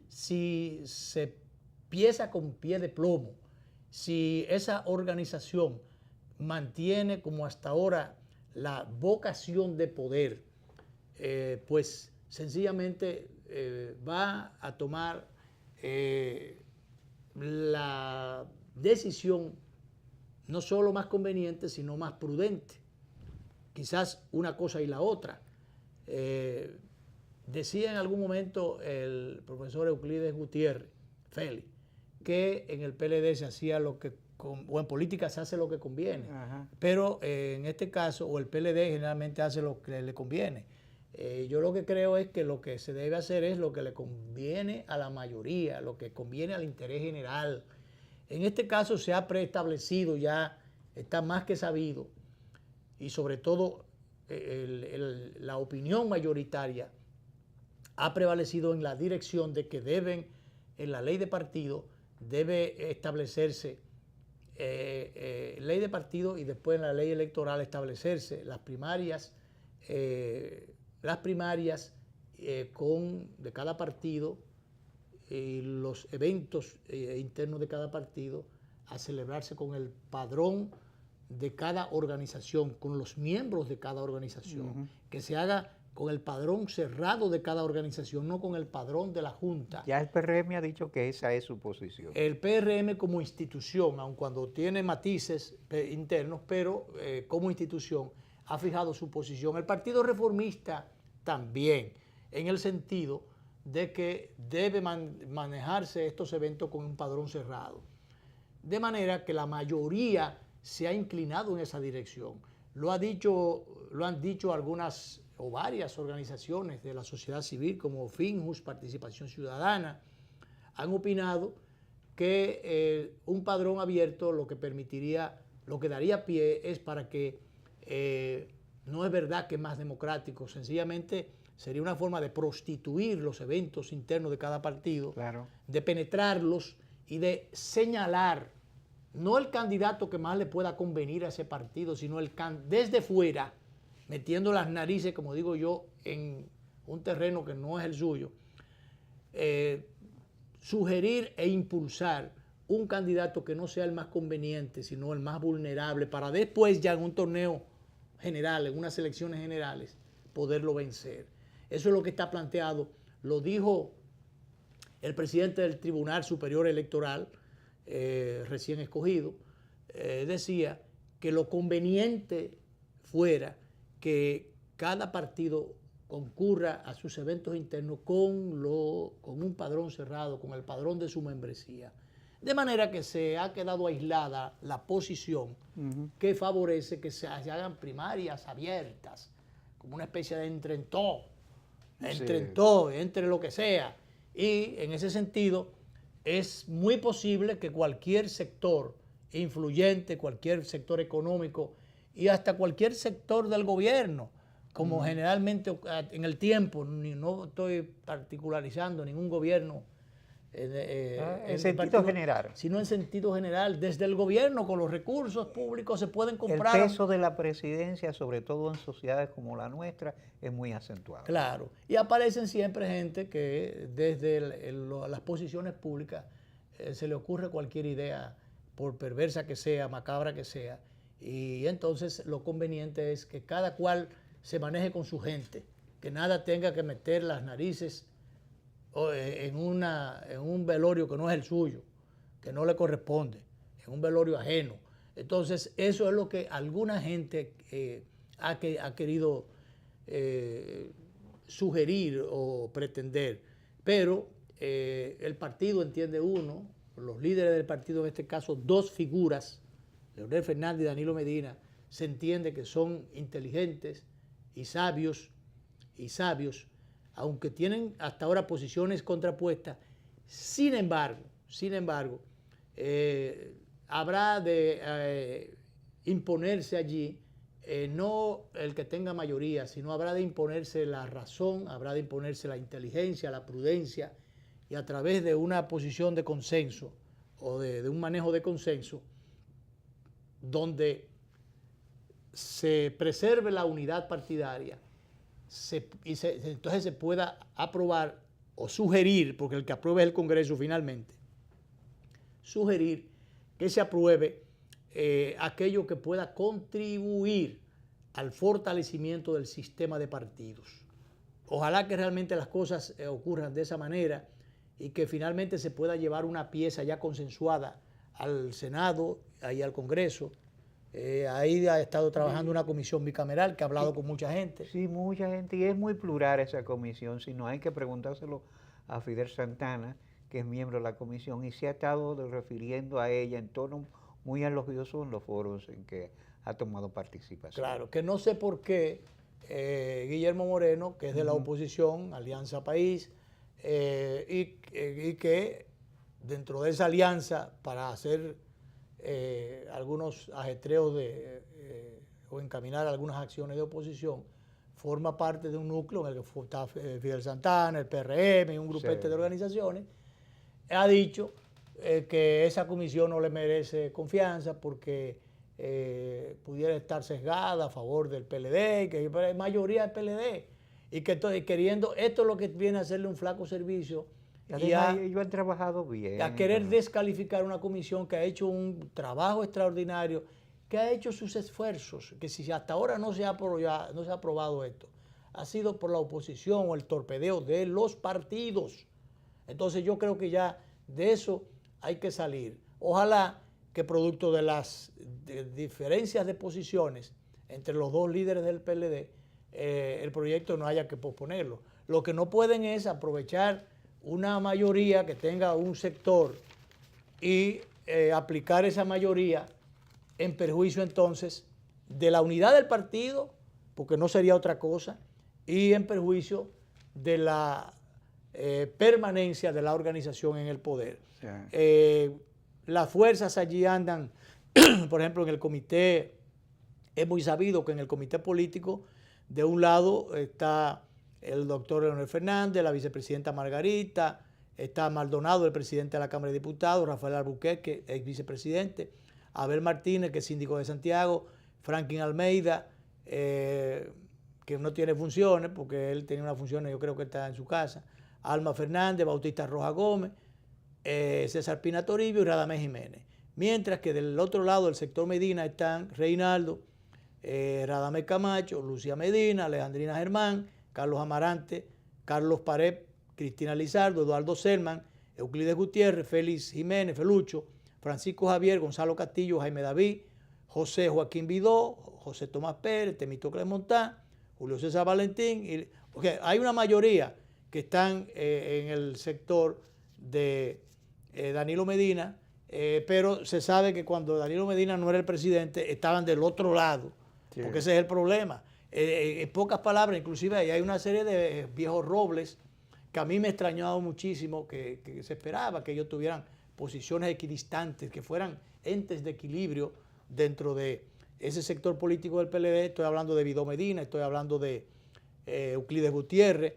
si se pieza con pie de plomo, si esa organización mantiene como hasta ahora la vocación de poder, pues sencillamente va a tomar la decisión no solo más conveniente, sino más prudente. Quizás una cosa y la otra. Decía en algún momento el profesor Euclides Gutiérrez, Félix, que en el PLD se hacía lo que, o en política se hace lo que conviene. Pero en este caso, o el PLD generalmente hace lo que le conviene. Yo lo que creo es que lo que se debe hacer es lo que le conviene a la mayoría, lo que conviene al interés general. En este caso se ha preestablecido, ya está más que sabido, y sobre todo la opinión mayoritaria ha prevalecido en la dirección de que deben, en la ley de partido, debe establecerse ley de partido, y después en la ley electoral establecerse las primarias de cada partido, y los eventos internos de cada partido a celebrarse con el padrón de cada organización, con los miembros de cada organización, que se haga con el padrón cerrado de cada organización, no con el padrón de la Junta. Ya el PRM ha dicho que esa es su posición. El PRM como institución, aun cuando tiene matices internos, pero como institución ha fijado su posición. El Partido Reformista también, en el sentido de que debe manejarse estos eventos con un padrón cerrado. De manera que la mayoría se ha inclinado en esa dirección. Lo han dicho algunas o varias organizaciones de la sociedad civil, como Finjus, Participación Ciudadana, han opinado que un padrón abierto lo que daría pie es para que, no es verdad que es más democrático, sencillamente sería una forma de prostituir los eventos internos de cada partido, claro, de penetrarlos y de señalar no el candidato que más le pueda convenir a ese partido, sino desde fuera, metiendo las narices, como digo yo, en un terreno que no es el suyo, sugerir e impulsar un candidato que no sea el más conveniente, sino el más vulnerable, para después ya en un torneo general, en unas elecciones generales, poderlo vencer. Eso es lo que está planteado. Lo dijo el presidente del Tribunal Superior Electoral, recién escogido, decía que lo conveniente fuera que cada partido concurra a sus eventos internos con un padrón cerrado, con el padrón de su membresía. De manera que se ha quedado aislada la posición que favorece que se hagan primarias abiertas, como una especie de entre lo que sea. Y en ese sentido es muy posible que cualquier sector influyente, cualquier sector económico y hasta cualquier sector del gobierno, como generalmente en el tiempo, no estoy particularizando ningún gobierno en sentido general, sino en sentido general, desde el gobierno con los recursos públicos se pueden comprar. El peso de la presidencia, sobre todo en sociedades como la nuestra, es muy acentuado. Claro, y aparecen siempre gente que desde las posiciones públicas se le ocurre cualquier idea, por perversa que sea, macabra que sea, y entonces lo conveniente es que cada cual se maneje con su gente, que nada tenga que meter las narices en un velorio que no es el suyo, que no le corresponde, en un velorio ajeno. Entonces, eso es lo que alguna gente ha querido sugerir o pretender. Pero el partido, entiende uno, los líderes del partido, en este caso, dos figuras, Leonel Fernández y Danilo Medina, se entiende que son inteligentes y sabios, aunque tienen hasta ahora posiciones contrapuestas. Sin embargo, habrá de imponerse allí no el que tenga mayoría, sino habrá de imponerse la razón, habrá de imponerse la inteligencia, la prudencia, y a través de una posición de consenso o de un manejo de consenso, donde se preserve la unidad partidaria, entonces se pueda aprobar o sugerir, porque el que apruebe es el Congreso finalmente, sugerir que se apruebe aquello que pueda contribuir al fortalecimiento del sistema de partidos. Ojalá que realmente las cosas ocurran de esa manera y que finalmente se pueda llevar una pieza ya consensuada al Senado y al Congreso. Ahí ha estado trabajando una comisión bicameral que ha hablado con mucha gente. Sí, mucha gente, y es muy plural esa comisión, si no hay que preguntárselo a Fidel Santana, que es miembro de la comisión, y se ha estado refiriendo a ella en tono muy elogioso en los foros en que ha tomado participación. Claro, que no sé por qué Guillermo Moreno, que es de la oposición, Alianza País, y que dentro de esa alianza, para hacer algunos ajetreos o encaminar algunas acciones de oposición, forma parte de un núcleo en el que está Fidel Santana, el PRM y un grupete de organizaciones. Ha dicho que esa comisión no le merece confianza porque pudiera estar sesgada a favor del PLD, que hay mayoría del PLD, y que queriendo, esto es lo que viene a hacerle un flaco servicio. Y ellos han trabajado bien. A querer descalificar una comisión que ha hecho un trabajo extraordinario, que ha hecho sus esfuerzos, que si hasta ahora no se ha aprobado esto, ha sido por la oposición o el torpedeo de los partidos. Entonces yo creo que ya de eso hay que salir. Ojalá que producto de las diferencias de posiciones entre los dos líderes del PLD, el proyecto no haya que posponerlo. Lo que no pueden es aprovechar una mayoría que tenga un sector y aplicar esa mayoría en perjuicio entonces de la unidad del partido, porque no sería otra cosa, y en perjuicio de la permanencia de la organización en el poder. Sí. Las fuerzas allí andan, por ejemplo, en el comité, es muy sabido que en el comité político, de un lado está el doctor Leonel Fernández, la vicepresidenta Margarita, está Maldonado, el presidente de la Cámara de Diputados, Rafael Albuquerque, ex vicepresidente, Abel Martínez, que es síndico de Santiago, Franklin Almeida, que no tiene funciones, porque él tenía unas funciones, yo creo que está en su casa, Alma Fernández, Bautista Rojas Gómez, César Pina Toribio y Radamés Jiménez. Mientras que del otro lado del sector Medina están Reinaldo, Radamés Camacho, Lucía Medina, Alejandrina Germán, Carlos Amarante, Carlos Pared, Cristina Lizardo, Eduardo Selman, Euclides Gutiérrez, Félix Jiménez, Felucho, Francisco Javier, Gonzalo Castillo, Jaime David, José Joaquín Vidó, José Tomás Pérez, Temístocles Montán, Julio César Valentín. Hay una mayoría que están en el sector de Danilo Medina, pero se sabe que cuando Danilo Medina no era el presidente, estaban del otro lado, sí, porque ese es el problema. En pocas palabras, inclusive ahí hay una serie de viejos robles que a mí me extrañaba muchísimo, que se esperaba que ellos tuvieran posiciones equidistantes, que fueran entes de equilibrio dentro de ese sector político del PLD. Estoy hablando de Vidó Medina, estoy hablando de Euclides Gutiérrez.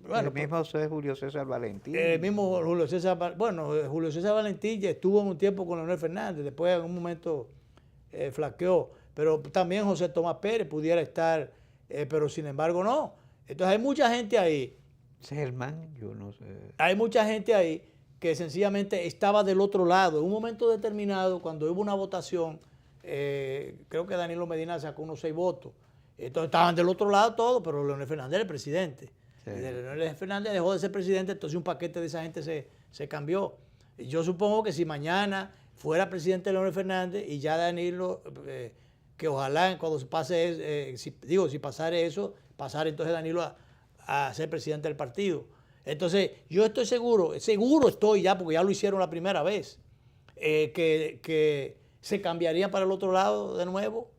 Bueno, el mismo Julio César Valentín. El mismo Julio César, Julio César Valentín ya estuvo en un tiempo con Leonel Fernández, después en un momento flaqueó, pero también José Tomás Pérez pudiera estar, pero sin embargo no. Entonces hay mucha gente ahí. Selman, yo no sé. Hay mucha gente ahí que sencillamente estaba del otro lado. En un momento determinado, cuando hubo una votación, creo que Danilo Medina sacó unos 6 votos. Entonces estaban del otro lado todos, pero Leonel Fernández era el presidente. Sí. Leonel Fernández dejó de ser presidente, entonces un paquete de esa gente se cambió. Yo supongo que si mañana fuera presidente Leonel Fernández y ya Danilo, que ojalá cuando se pase, si pasara eso, pasara entonces Danilo a ser presidente del partido. Entonces yo estoy seguro estoy ya, porque ya lo hicieron la primera vez, que se cambiarían para el otro lado de nuevo,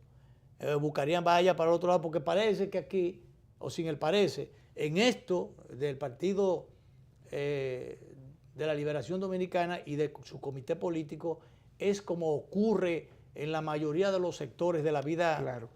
buscarían vaya para el otro lado, porque parece que aquí, o sin el parece, en esto del Partido de la Liberación Dominicana y de su comité político, es como ocurre en la mayoría de los sectores de la vida, claro,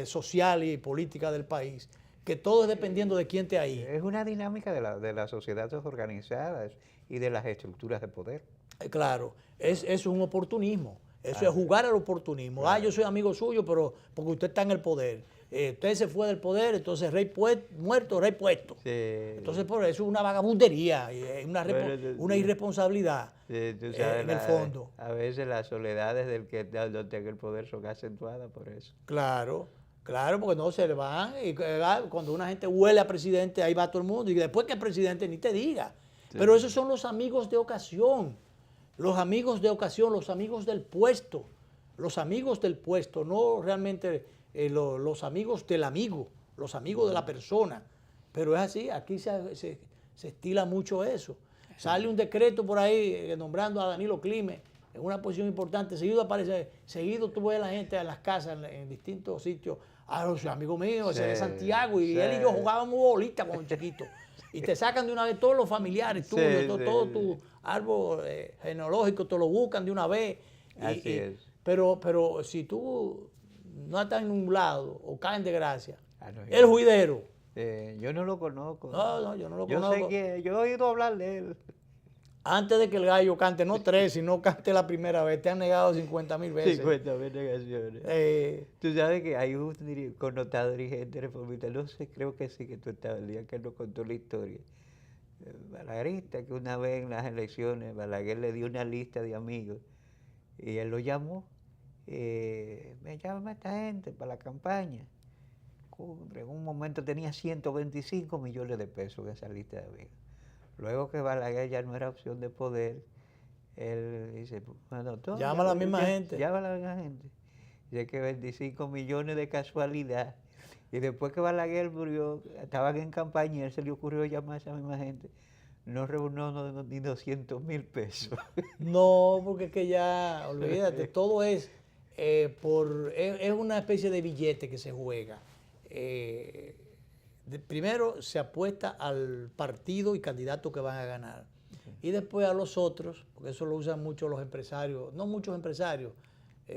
social y política del país, que todo es dependiendo de quién esté ahí. Es una dinámica de las sociedades organizadas y de las estructuras de poder. Claro, es un oportunismo. Eso es jugar al oportunismo. Claro. Yo soy amigo suyo, pero porque usted está en el poder. Usted se fue del poder, entonces rey muerto, rey puesto. Sí. Entonces por eso es una vagabundería, una irresponsabilidad en el fondo. A veces las soledades del que está en el poder son acentuadas por eso. Claro, porque no se le van. Y cuando una gente huele a presidente, ahí va todo el mundo. Y después que el presidente ni te diga. Sí. Pero esos son los amigos de ocasión. Los amigos de ocasión, los amigos del puesto, no realmente los amigos del amigo, los amigos de la persona. Pero es así, aquí se estila mucho eso. Sale un decreto por ahí nombrando a Danilo Clime en una posición importante, seguido tú ves a la gente en las casas, en distintos sitios, los amigos míos, ese de Santiago, y él y yo jugábamos bolita cuando chiquitos. Y te sacan de una vez todos los familiares tuyos, todo tu árbol genealógico, te lo buscan de una vez. Así es. Pero si tú no estás en un lado o caes en desgracia, el juidero. Yo no lo conozco. No, yo no lo conozco. Yo he oído hablar de él. Antes de que el gallo cante, no 3, sino cante la primera vez, te han negado 50,000 veces. 50,000 negaciones. Tú sabes que hay un connotado dirigente reformista, no sé, creo que sí, que tú estabas el día que nos contó la historia. Balaguerista, que una vez en las elecciones, Balaguer le dio una lista de amigos y él lo llamó. Me llama esta gente para la campaña. En un momento tenía 125 millones de pesos en esa lista de amigos. Luego que Balaguer ya no era opción de poder, él dice, bueno, llama a la misma gente. Llama a la misma gente. Dice que 25 millones de casualidad. Y después que Balaguer murió, estaban en campaña y a él se le ocurrió llamar a esa misma gente. No reunió ni 200,000 pesos. No, porque es que ya, olvídate, todo es es una especie de billete que se juega. Primero se apuesta al partido y candidato que van a ganar. Y después a los otros, porque eso lo usan mucho los empresarios, no muchos empresarios,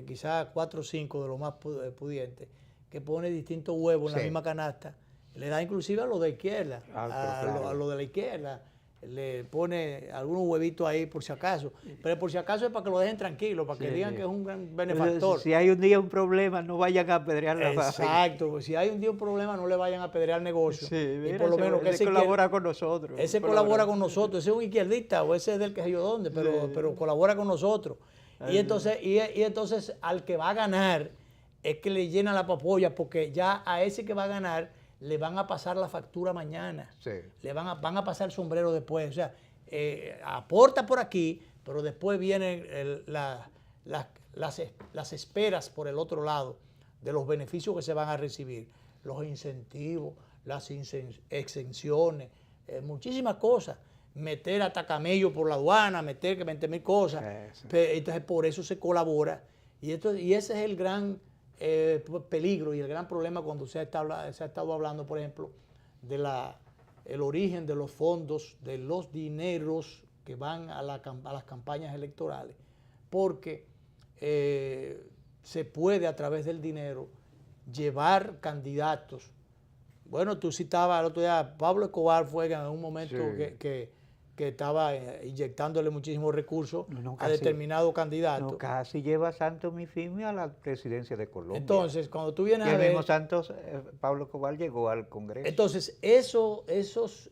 quizás 4 o 5 de los más pudientes, que ponen distintos huevos en la misma canasta. Le da inclusive a los de izquierda, a los de la izquierda. Le pone algunos huevitos ahí por si acaso, pero por si acaso es para que lo dejen tranquilo, para que digan que es un gran benefactor. Entonces, si hay un día un problema, no vayan a apedrear la fábrica. Exacto, si hay un día un problema, no le vayan a apedrear el negocio. Sí, mira, y por lo menos que ese colabora con nosotros. Ese colabora con nosotros, ese es un izquierdista o ese es del que sé yo dónde, pero colabora con nosotros. Y entonces al que va a ganar es que le llena la papolla, porque ya a ese que va a ganar le van a pasar la factura mañana. Sí. Le van a pasar el sombrero después. O sea, aporta por aquí, pero después vienen las esperas por el otro lado de los beneficios que se van a recibir, los incentivos, las exenciones, muchísimas cosas. Meter hasta camello por la aduana, meter 20.000 cosas. Entonces, por eso se colabora. Y ese es el gran peligro y el gran problema cuando se ha estado hablando, por ejemplo, de el origen de los fondos, de los dineros que van a las campañas electorales, porque se puede a través del dinero llevar candidatos. Bueno, tú citabas el otro día, Pablo Escobar fue en un momento que estaba inyectándole muchísimos recursos a determinado candidato. No, casi lleva Santos Mifimi a la presidencia de Colombia. Entonces, cuando tú vienes y a el ver... mismo Santos, Pablo Escobar llegó al Congreso. Entonces, esos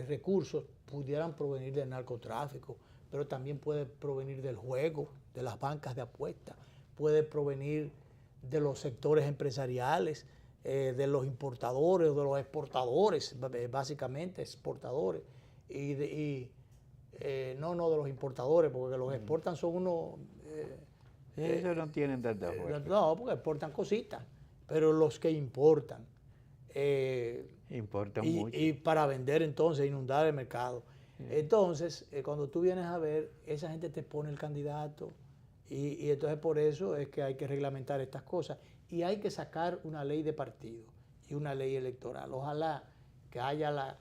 recursos pudieran provenir del narcotráfico, pero también puede provenir del juego, de las bancas de apuestas, puede provenir de los sectores empresariales, de los importadores, de los exportadores, básicamente exportadores. No de los importadores, porque los exportan son unos... Ellos no tienen tanta fuerza. No, porque exportan cositas, pero los que importan... importan mucho. Y para vender entonces, inundar el mercado. Entonces, cuando tú vienes a ver, esa gente te pone el candidato y entonces por eso es que hay que reglamentar estas cosas y hay que sacar una ley de partido y una ley electoral. Ojalá que haya la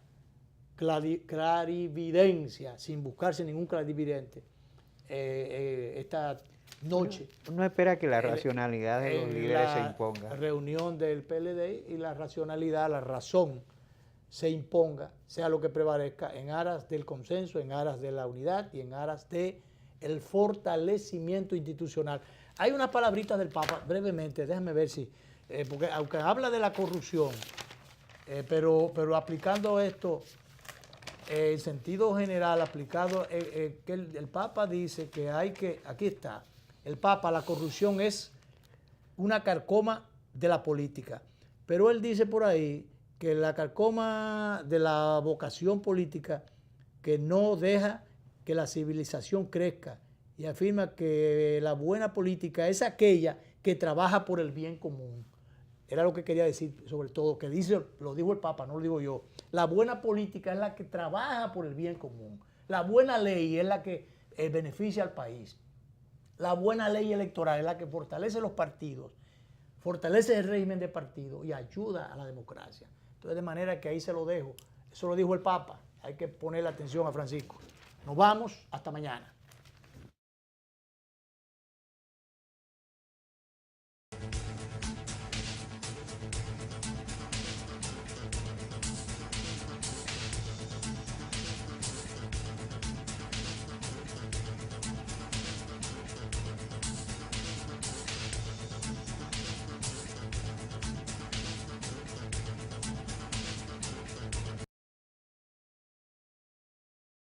clarividencia, sin buscarse ningún clarividente, esta noche. Uno espera que la racionalidad de los líderes se imponga. La reunión del PLD y la racionalidad, la razón se imponga, sea lo que prevalezca, en aras del consenso, en aras de la unidad y en aras del fortalecimiento institucional. Hay unas palabritas del Papa, brevemente, déjame ver si, porque aunque habla de la corrupción, pero aplicando esto en sentido general, aplicado, que el Papa dice que aquí está, el Papa, la corrupción es una carcoma de la política, pero él dice por ahí que la carcoma de la vocación política que no deja que la civilización crezca y afirma que la buena política es aquella que trabaja por el bien común. Era lo que quería decir, sobre todo, que lo dijo el Papa, no lo digo yo. La buena política es la que trabaja por el bien común. La buena ley es la que beneficia al país. La buena ley electoral es la que fortalece los partidos, fortalece el régimen de partido y ayuda a la democracia. Entonces, de manera que ahí se lo dejo. Eso lo dijo el Papa. Hay que ponerle atención a Francisco. Nos vamos, hasta mañana.